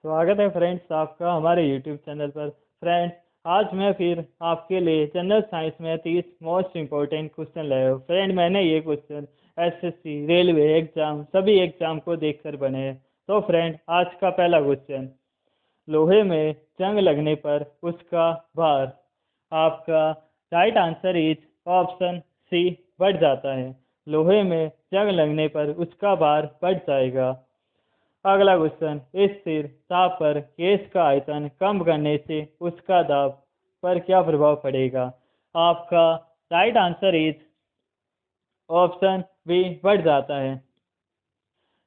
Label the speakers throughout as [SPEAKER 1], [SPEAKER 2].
[SPEAKER 1] स्वागत है फ्रेंड्स आपका हमारे यूट्यूब चैनल पर। फ्रेंड्स, आज मैं फिर आपके लिए जनरल साइंस में 30 मोस्ट इम्पोर्टेंट क्वेश्चन लाया हूँ। फ्रेंड, मैंने ये क्वेश्चन एसएससी, रेलवे एग्जाम, सभी एग्जाम को देखकर बने हैं। तो फ्रेंड, आज का पहला क्वेश्चन, लोहे में जंग लगने पर उसका भार। आपका right answer is option C, बढ़ जाता है। लोहे में जंग लगने पर उसका भार बढ़ जाएगा। अगला क्वेश्चन, स्थिर ताप पर गैस का आयतन कम करने से उसका दाब पर क्या प्रभाव पड़ेगा। आपका right answer is option B, बढ़ जाता है।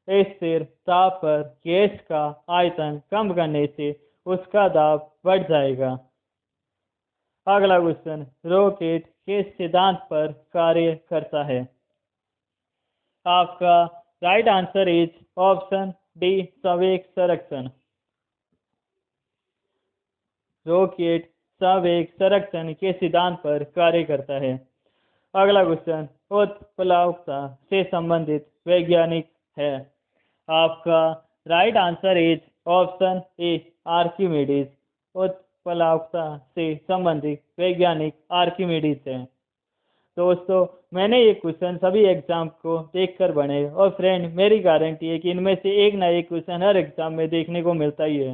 [SPEAKER 1] स्थिर ताप पर गैस का आयतन कम करने से उसका दाब बढ़ जाएगा। अगला क्वेश्चन, रॉकेट किस सिद्धांत पर कार्य करता है। आपका right answer is option D, संवेग संरक्षण। रॉकेट संवेग संरक्षण के सिद्धांत पर कार्य करता है। अगला क्वेश्चन, उत्प्लावकता से संबंधित वैज्ञानिक है। आपका right answer is option A, Archimedes. उत्प्लावकता से संबंधित वैज्ञानिक आर्किमिडीज है। दोस्तों, मैंने ये क्वेश्चन सभी एग्जाम को देखकर बने और फ्रेंड, मेरी गारंटी है कि इनमें से एक ना एक क्वेश्चन हर एग्जाम में देखने को मिलता ही है।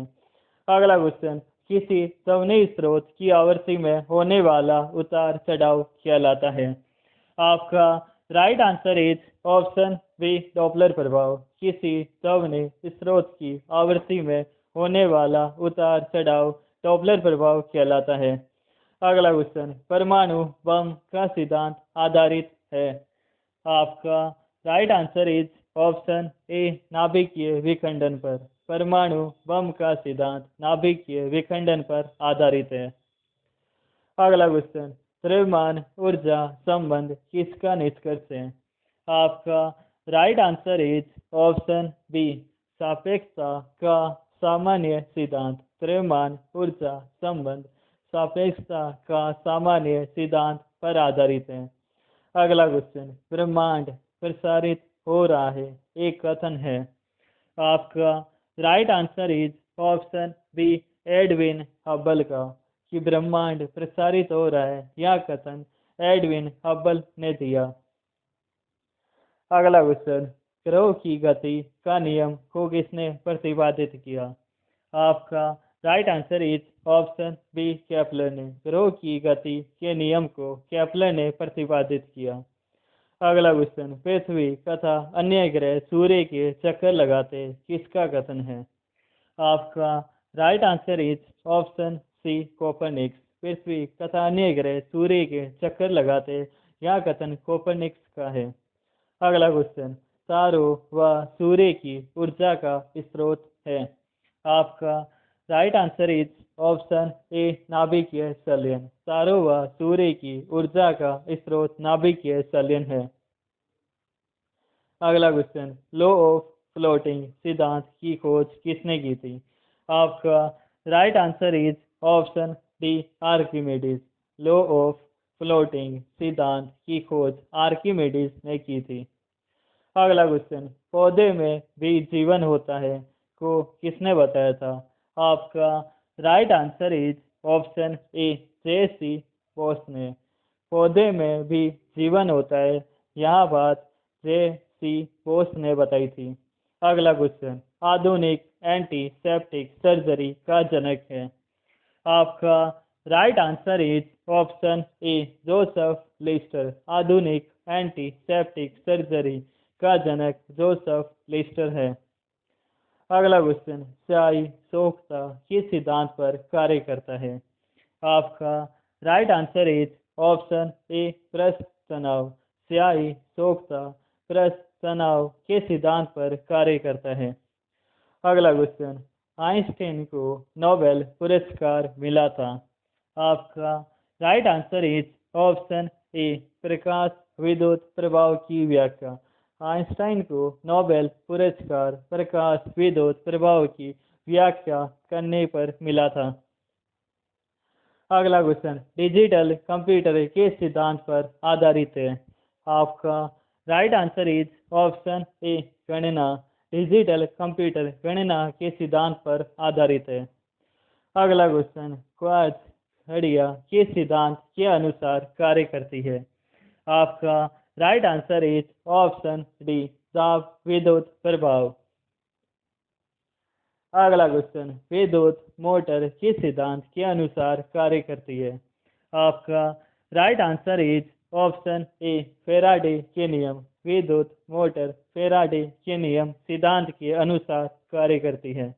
[SPEAKER 1] अगला क्वेश्चन, किसी ध्वनि स्रोत की आवृत्ति में होने वाला उतार चढ़ाव कहलाता है। आपका right answer is option B, डॉपलर प्रभाव। किसी ध्वनि स्रोत की आवृत्ति में होने वाला उतार चढ़ाव डॉपलर प्रभाव कहलाता है। अगला क्वेश्चन, परमाणु बम का सिद्धांत आधारित है। आपका राइट आंसर इज ऑप्शन ए, नाभिकीय विखंडन पर। परमाणु बम का सिद्धांत नाभिकीय विखंडन पर आधारित है। अगला क्वेश्चन, द्रव्यमान ऊर्जा संबंध किसका निष्कर्ष है। आपका right answer is option B, सापेक्षता का सामान्य सिद्धांत। द्रव्यमान ऊर्जा संबंध सापेक्षता का सामान्य सिद्धांत पर आधारित है। अगला क्वेश्चन, ब्रह्मांड प्रसारित हो रहा है एक कथन है। आपका right answer is option B, Edwin Hubble का, कि ब्रह्मांड प्रसारित हो रहा है, यह कथन एडविन हब्बल ने दिया। अगला क्वेश्चन, ग्रहों की गति का नियम को किसने प्रतिपादित किया। आपका right answer is option B, Kepler ने। ग्रहों की गति के नियम को केपलर ने प्रतिपादित किया। अगला क्वेश्चन, पृथ्वी तथा अन्य ग्रह सूर्य के चक्कर लगाते किसका कथन है। आपका right answer is option C, Copernicus. पृथ्वी तथा अन्य ग्रह सूर्य के चक्कर लगाते, यह कथन कोपरनिक्स का है। अगला क्वेश्चन, तारों व सूर्य की ऊर्जा का स्रोत है। आपका राइट आंसर इज ऑप्शन ए, नाभिकीय संलयन। तारों व सूर्य की ऊर्जा का स्रोत नाभिकीय संलयन है। अगला क्वेश्चन, लॉ ऑफ फ्लोटिंग सिद्धांत की खोज किसने की थी। आपका right answer is option D, Archimedes. Law of floating सिद्धांत की खोज आर्किमिडीज ने की थी। अगला क्वेश्चन, पौधे में भी जीवन होता है को किसने बताया था। आपका right answer is option A, JC. Bose ने। पौधे में भी जीवन होता है, यह बात जे.सी. बोस ने बताई थी। अगला क्वेश्चन, आधुनिक एंटीसेप्टिक सर्जरी का जनक है। आपका right answer is option A, Joseph Lister. आधुनिक एंटीसेप्टिक सर्जरी का जनक जोसेफ लिस्टर है। अगला क्वेश्चन, स्याही सोखता किस सिद्धांत पर कार्य करता है। आपका राइट आंसर इज ऑप्शन ए, पृष्ठ तनाव। स्याही सोखता पृष्ठ तनाव के सिद्धांत पर कार्य करता है। अगला क्वेश्चन, आइंस्टीन को नोबेल पुरस्कार मिला था। आपका right answer is option A, प्रकाश विद्युत प्रभाव की व्याख्या। आइंस्टाइन को नोबेल पुरस्कार प्रकाश विद्युत प्रभाव की व्याख्या करने पर मिला था। अगला क्वेश्चन, डिजिटल कंप्यूटर के सिद्धांत पर आधारित है। आपका right answer is option A, गणना। डिजिटल कंप्यूटर गणना के सिद्धांत पर आधारित है। अगला क्वेश्चन, क्वार्ट्ज घड़ियाँ किस सिद्धांत के अनुसार कार्य करती है? आपका right answer is option D, ताप विद्युत प्रभाव। अगला क्वेश्चन, विद्युत मोटर किस सिद्धांत के अनुसार कार्य करती है? आपका right answer is option A, Faraday के नियम। विद्युत मोटर फैराडे के नियम सिद्धांत के अनुसार कार्य करती है।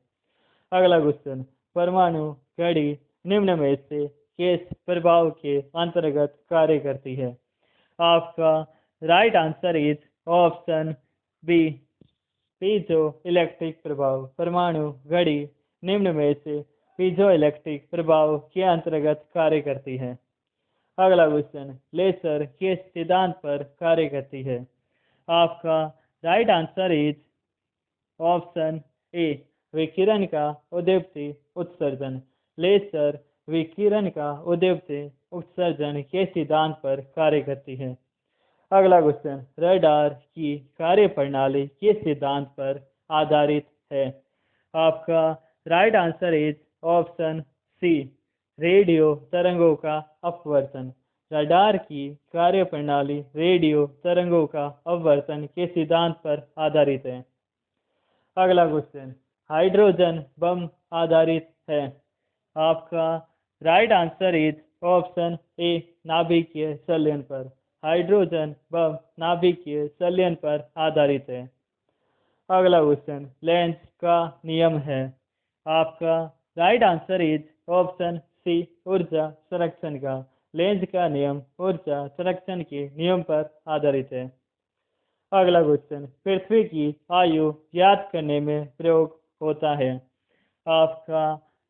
[SPEAKER 1] अगला क्वेश्चन, परमाणु घड़ी निम्न में से किस प्रभाव के अंतर्गत कार्य करती है? आपका right answer is option B, piezoelectric प्रभाव। परमाणु घड़ी निम्न में से पीजो इलेक्ट्रिक प्रभाव के अंतर्गत कार्य करती है। अगला क्वेश्चन, लेसर किस सिद्धांत पर कार्य करती है? आपका राइट आंसर इज ऑप्शन ए, विकिरण का उद्दीप्ति उत्सर्जन। लेसर विकिरण का उद्दीप्ति उत्सर्जन के सिद्धांत पर कार्य करती है। अगला क्वेश्चन, रडार की कार्यप्रणाली किस सिद्धांत पर आधारित है? आपका right answer is option C, radio तरंगों का अपवर्तन। रडार की कार्यप्रणाली रेडियो तरंगों का अपवर्तन के सिद्धांत पर आधारित है। अगला क्वेश्चन, हाइड्रोजन बम आधारित है। आपका राइट आंसर इज ऑप्शन ए, नाभिकीय संलयन पर। हाइड्रोजन बम नाभिकीय संलयन पर आधारित है। अगला क्वेश्चन, लेंज का नियम है। आपका right answer is option C, ऊर्जा संरक्षण का। लेंज का नियम ऊर्जा संरक्षण के नियम पर आधारित है। अगला क्वेश्चन, पृथ्वी की आयु ज्ञात करने में प्रयोग होता है। आपका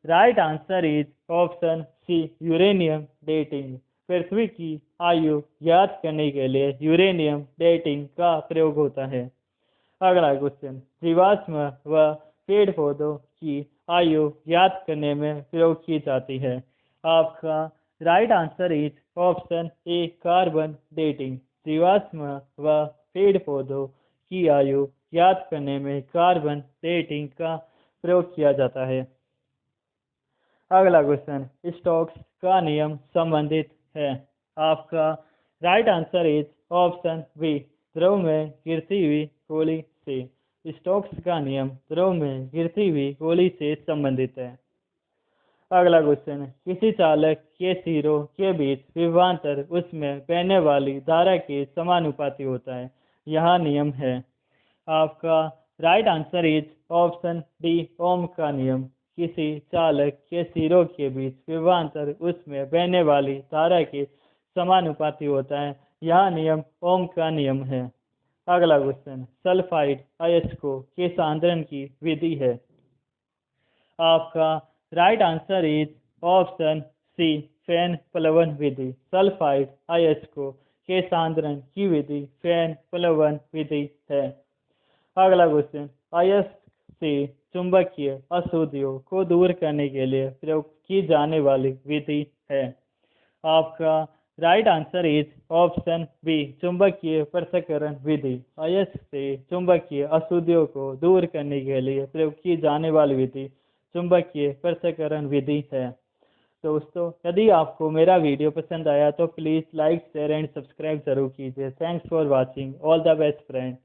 [SPEAKER 1] right answer is option C, uranium dating. पृथ्वी की आयु ज्ञात करने के लिए यूरेनियम डेटिंग का प्रयोग होता है। अगला क्वेश्चन, जीवाश्म व पेड़ पौधों की आयु ज्ञात करने में प्रयोग की जाती है। आपका right answer is option A, carbon dating. जीवाश्म व पेड़ पौधों की आयु ज्ञात करने में कार्बन डेटिंग का प्रयोग किया जाता है। अगला क्वेश्चन, स्टोक्स का नियम संबंधित है। आपका right answer is option B, द्रव में गिरती हुई गोली से। स्टोक्स का नियम द्रव में गिरती हुई गोली से संबंधित है। अगला क्वेश्चन, किसी चालक के सिरों के बीच विभवांतर उसमें बहने वाली धारा के समानुपाती होता है। यह नियम है। आपका right answer is option D, Ohm का नियम। किसी चालक के सिरों के बीच विभवांतर उसमें बहने वाली धारा के समानुपाती होता है। यह नियम ओम का नियम है। अगला क्वेश्चन, सल्फाइड अयस्कों के सांद्रण की विधि है। आपका right answer is option C, फैन प्लवन विधि। सल्फाइड अयस्कों के सांद्रण की विधि फैन प्लवन विधि है। अगला क्वेश्चन, अयस्क से चुंबकीय अशुद्धियों को दूर करने के लिए प्रयोग की जाने वाली विधि है। आपका right answer is option B, चुंबकीय पृथक्करण विधि। अयस्क से चुंबकीय अशुद्धियों को दूर करने के लिए प्रयोग की जाने वाली विधि चुंबकीय पृथक्करण विधि है। दोस्तों, यदि आपको मेरा वीडियो पसंद आया तो please like, share and subscribe जरूर कीजिए। Thanks for watching. All the best friend.